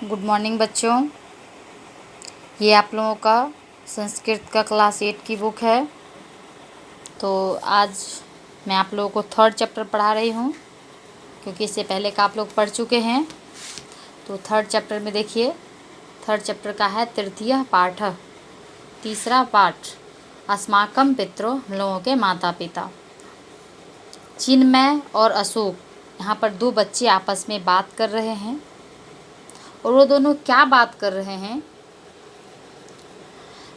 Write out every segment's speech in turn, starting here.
Good morning बच्चों। ये आप लोगों का संस्कृत का क्लास 8 की बुक है। तो आज मैं आप लोगों को थर्ड चैप्टर पढ़ा रही हूँ, क्योंकि इससे पहले का आप लोग पढ़ चुके हैं। तो थर्ड चैप्टर में देखिए, थर्ड चैप्टर का है तृतीय पाठ, तीसरा पाठ, अस्माकं पितरो, हम लोगों के माता पिता। चिन्मय और अशोक, यहाँ पर दो बच्चे आपस में बात कर रहे हैं। और वो दोनों क्या बात कर रहे हैं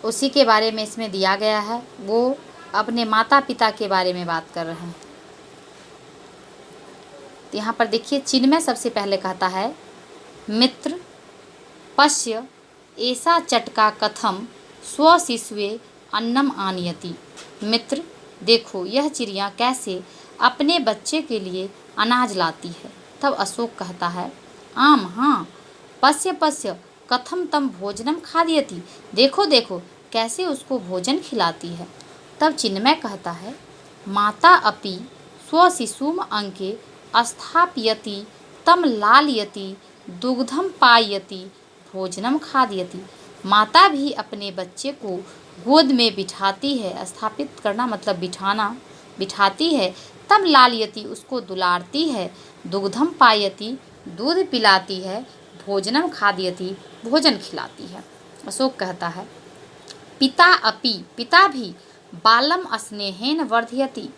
उसी के बारे में इसमें दिया गया है। वो अपने माता पिता के बारे में बात कर रहे हैं। तो यहाँ पर देखिए, चिन्मय सबसे पहले कहता है, मित्र पश्य ऐसा चटका कथम स्वशिशुवे अन्नम आनयति। मित्र देखो, यह चिड़िया कैसे अपने बच्चे के लिए अनाज लाती है। तब अशोक कहता है, आम हाँ, पश्य पश्य कथम तम भोजनम खादयति। देखो देखो कैसे उसको भोजन खिलाती है। तब चिन्मय कहता है, माता अपि स्वशिशुम अंके स्थापयति तम लालयति दुग्धम पायति भोजनम खादयति। माता भी अपने बच्चे को गोद में बिठाती है, स्थापित करना मतलब बिठाना, बिठाती है। तब लालयति उसको दुलारती है, दुग्धम पायति दूध पिलाती है, भोजनम खादयति भोजन खिलाती है। अशोक कहता है, पिता अपि पिता भी बालम स्नेहेन वर्धयति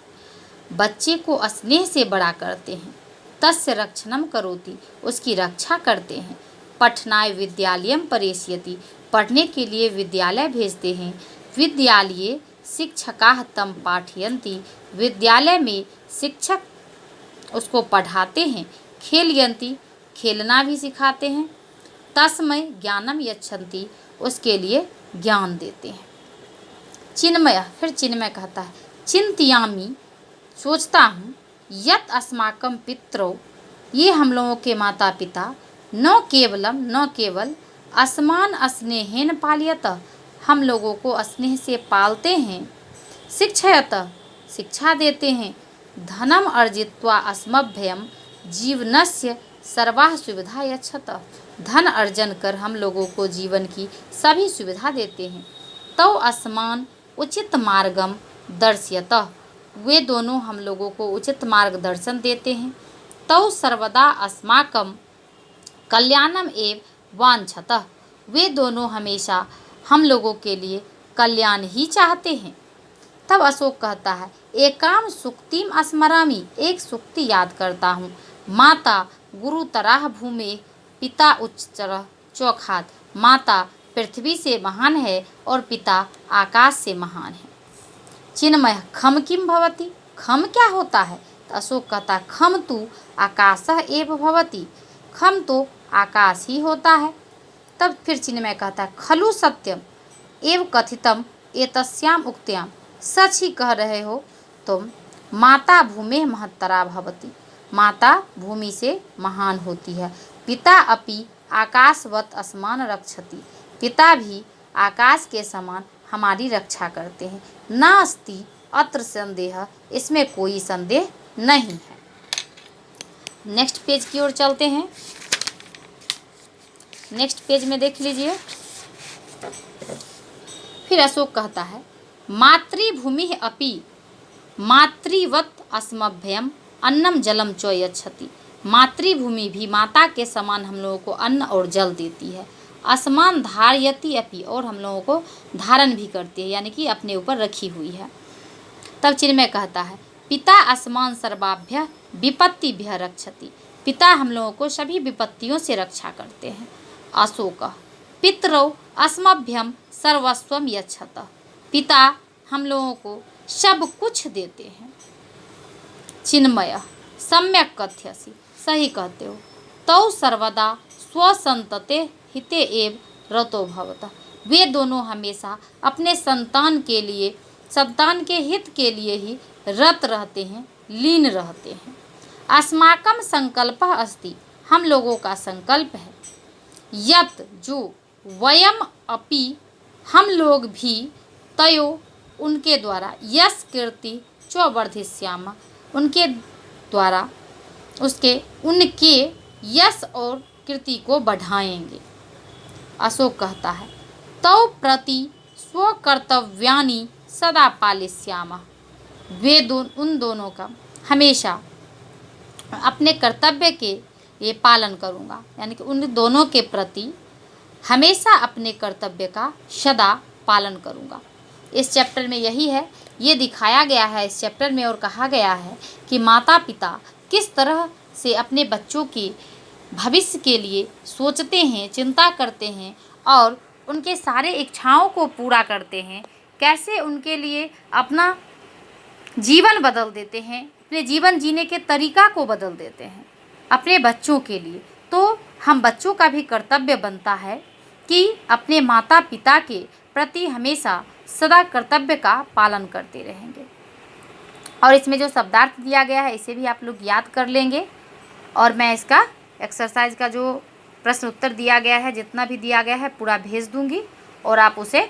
बच्चे को स्नेह से बड़ा करते हैं। तस्य रक्षणम करोति उसकी रक्षा करते हैं। पठनाय विद्यालयम प्रेषयति पढ़ने के लिए विद्यालय भेजते हैं। विद्यालये शिक्षकाः तं पाठयन्ति विद्यालय में शिक्षक उसको पढ़ाते हैं। खेलयन्ति खेलना भी सिखाते हैं। तस्मै ज्ञानम यच्छन्ति उसके लिए ज्ञान देते हैं। चिन्मय, फिर चिन्मय कहता है, चिंतयामि सोचता हूँ, यत अस्माकं पितरौ ये हम लोगों के माता पिता, न केवल अस्मान स्नेहेन पालयत हम लोगों को स्नेह से पालते हैं। शिक्षयत शिक्षा देते हैं। धनम अर्जित्वा अस्मभ्यम जीवनस्य सर्वाः सुविधा यच्छत धन अर्जन कर हम लोगों को जीवन की सभी सुविधा देते हैं। तो अस्मान उचित मार्गम दर्शयत वे दोनों हम लोगों को उचित मार्गदर्शन देते हैं। तो सर्वदा अस्माकं कल्याणम एव वांछत वे दोनों हमेशा हम लोगों के लिए कल्याण ही चाहते हैं। तब अशोक कहता है, एकाम सुक्तिम स्मरामि एक सुक्ति याद करता हूँ। माता गुरुतराः भूमे पिता उच्चतरः चौखात माता पृथ्वी से महान है और पिता आकाश से महान है। चिन्मय खम किम भवति खम क्या होता है। तो अशोक कहता है, खम तु आकाशः एव भवति खम तो आकाश ही होता है। तब फिर चिन्मय कहता है, खलु सत्यम एव कथितम एतस्याम उक्त्याम सच ही कह रहे हो तुम। माता भूमे महत्तरा भवति माता भूमि से महान होती है। पिता अपि आकाशवत अस्मान रक्षति पिता भी आकाश के समान हमारी रक्षा करते हैं। नास्ति अत्र संदेह इसमें कोई संदेह नहीं है। नेक्स्ट पेज की ओर चलते हैं। नेक्स्ट पेज में देख लीजिए। फिर अशोक कहता है, मातृभूमि अपि मातृवत अस्मभ्यम अन्नम जलम च यच्छति मातृभूमि भी माता के समान हम लोगों को अन्न और जल देती है। असमान धारयति अपि और हम लोगों को धारण भी करती है, यानी कि अपने ऊपर रखी हुई है। तब चिन्मय कहता है, पिता असमान सर्वाभ्य विपत्तिभ्य रक्षति पिता हम लोगों को सभी विपत्तियों से रक्षा करते हैं। अशोक पितरौ अस्मभ्यम सर्वस्वम यच्छत पिता हम लोगों को सब कुछ देते हैं। चिन्मय सम्यक कथ्यसि सही कहते हो। तो सर्वदा स्वसंतते हिते एव रतो भवतः वे दोनों हमेशा अपने संतान के लिए, संतान के हित के लिए ही रत रहते हैं, लीन रहते हैं। अस्माकं संकल्पः अस्ति हम लोगों का संकल्प है। यत जो वयम अपि हम लोग भी तयो उनके द्वारा यश कीर्ति च वर्धिष्यामः उनके द्वारा उसके उनके यश और कृति को बढ़ाएंगे। अशोक कहता है, तौ प्रति स्वकर्तव्यानि सदा पालिष्यामः। उन दोनों का हमेशा अपने कर्तव्य के ये पालन करूँगा, यानी कि उन दोनों के प्रति हमेशा अपने कर्तव्य का सदा पालन करूँगा। इस चैप्टर में यही है, ये दिखाया गया है इस चैप्टर में, और कहा गया है कि माता पिता किस तरह से अपने बच्चों के भविष्य के लिए सोचते हैं, चिंता करते हैं और उनके सारे इच्छाओं को पूरा करते हैं, कैसे उनके लिए अपना जीवन बदल देते हैं, अपने जीवन जीने के तरीका को बदल देते हैं अपने बच्चों के लिए। तो हम बच्चों का भी कर्तव्य बनता है कि अपने माता पिता के प्रति हमेशा सदा कर्तव्य का पालन करते रहेंगे। और इसमें जो शब्दार्थ दिया गया है इसे भी आप लोग याद कर लेंगे, और मैं इसका एक्सरसाइज का जो प्रश्न उत्तर दिया गया है, जितना भी दिया गया है पूरा भेज दूंगी और आप उसे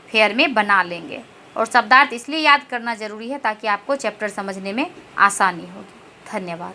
फेयर में बना लेंगे। और शब्दार्थ इसलिए याद करना ज़रूरी है ताकि आपको चैप्टर समझने में आसानी होगी। धन्यवाद।